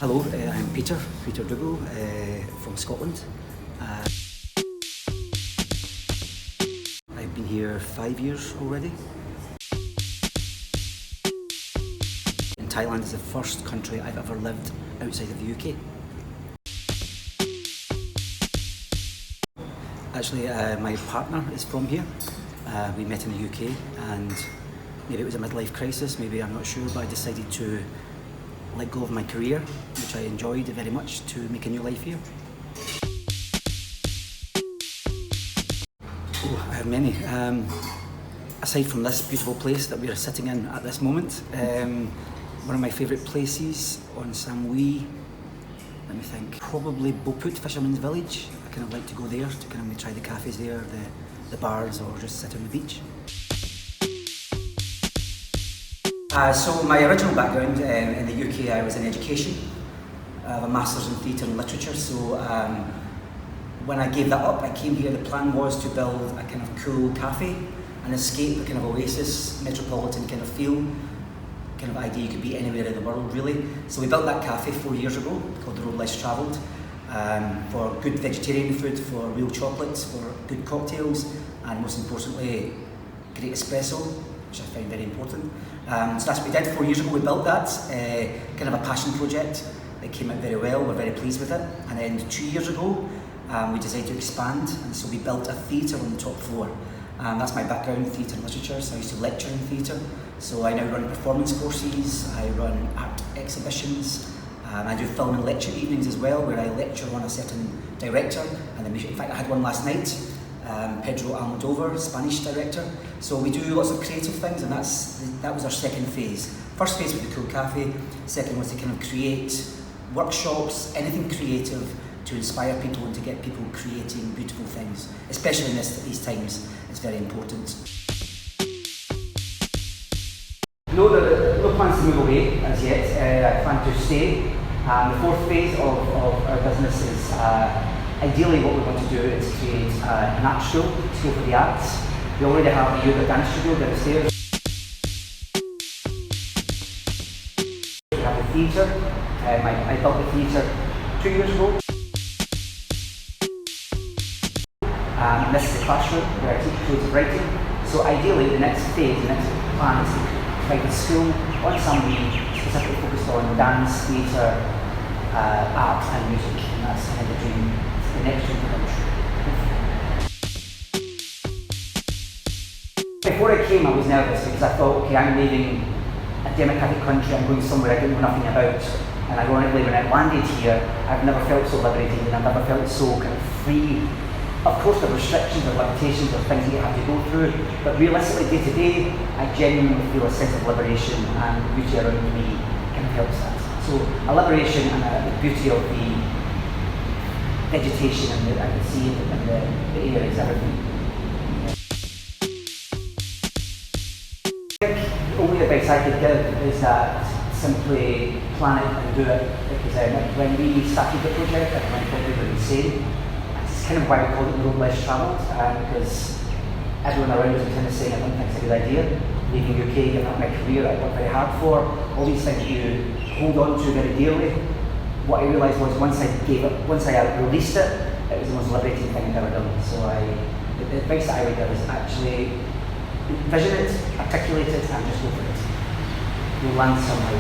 Hello, I'm Peter Dougal from Scotland. I've been here 5 years already. And Thailand is the first country I've ever lived outside of the UK. Actually, my partner is from here. We met in the UK and maybe it was a midlife crisis, maybe I'm not sure, but I decided to let go of my career, which I enjoyed very much, to make a new life here. Oh, I have many. Aside from this beautiful place that we are sitting in at this moment, one of my favourite places on Samui, let me think, probably Boput, Fisherman's Village. I kind of like to go there to kind of try the cafes there, the bars, or just sit on the beach. So my original background in the UK, I was in education. I have a Masters in Theatre and Literature, so when I gave that up, I came here. The plan was to build a kind of cool cafe, an escape, a kind of oasis, metropolitan kind of feel, kind of idea you could be anywhere in the world really. So we built that cafe 4 years ago, called The Road Less Travelled, for good vegetarian food, for real chocolates, for good cocktails, and most importantly, great espresso, which I find very important. So that's what we did 4 years ago. We built that, kind of a passion project. It came out very well, we're very pleased with it. And then 2 years ago, we decided to expand, and so we built a theatre on the top floor. That's my background, theatre and literature, so I used to lecture in theatre. So I now run performance courses, I run art exhibitions, I do film and lecture evenings as well, where I lecture on a certain director. And then in fact I had one last night, Pedro Almodovar, Spanish director. So we do lots of creative things, and that was our second phase. First phase was the cool cafe, second was to kind of create workshops, anything creative to inspire people and to get people creating beautiful things, especially in these times. It's very important. No plans to move away as yet. I plan to stay. The fourth phase of our business is ideally what we want to do is create an art school for the arts. We already have a yoga dance studio downstairs. We have the theatre. I built the theatre 2 years ago. And this is the classroom where I teach creative writing. So ideally the next phase, the next plan is to provide a school on Samui specifically focused on dance, theatre, art and music, and that's kind of the dream, the next dream country. Before I came I was nervous because I thought, okay, I'm leaving a democratic country, I'm going somewhere I don't know nothing about, and ironically when I landed here I've never felt so liberated and I've never felt so kind of free. Of course there are restrictions or limitations or things that you have to go through, but realistically day to day I genuinely feel a sense of liberation, and the beauty around me kind of helps that. So a liberation and the beauty of the vegetation and the sea and the air is everything. I think the only advice I could give is that simply plan it and do it, because when we started the project everyone thought we were insane. It's kind of why we called it The Road Less Travelled, because everyone around us was kind of saying I don't think it's a good idea. Leaving UK, giving up my career I worked very hard for, all these things you hold on to very dearly. What I realised was once I released it, it was the most liberating thing I've ever done. So the advice that I would give is actually envision it, articulate it, and just go for it. You'll land somehow.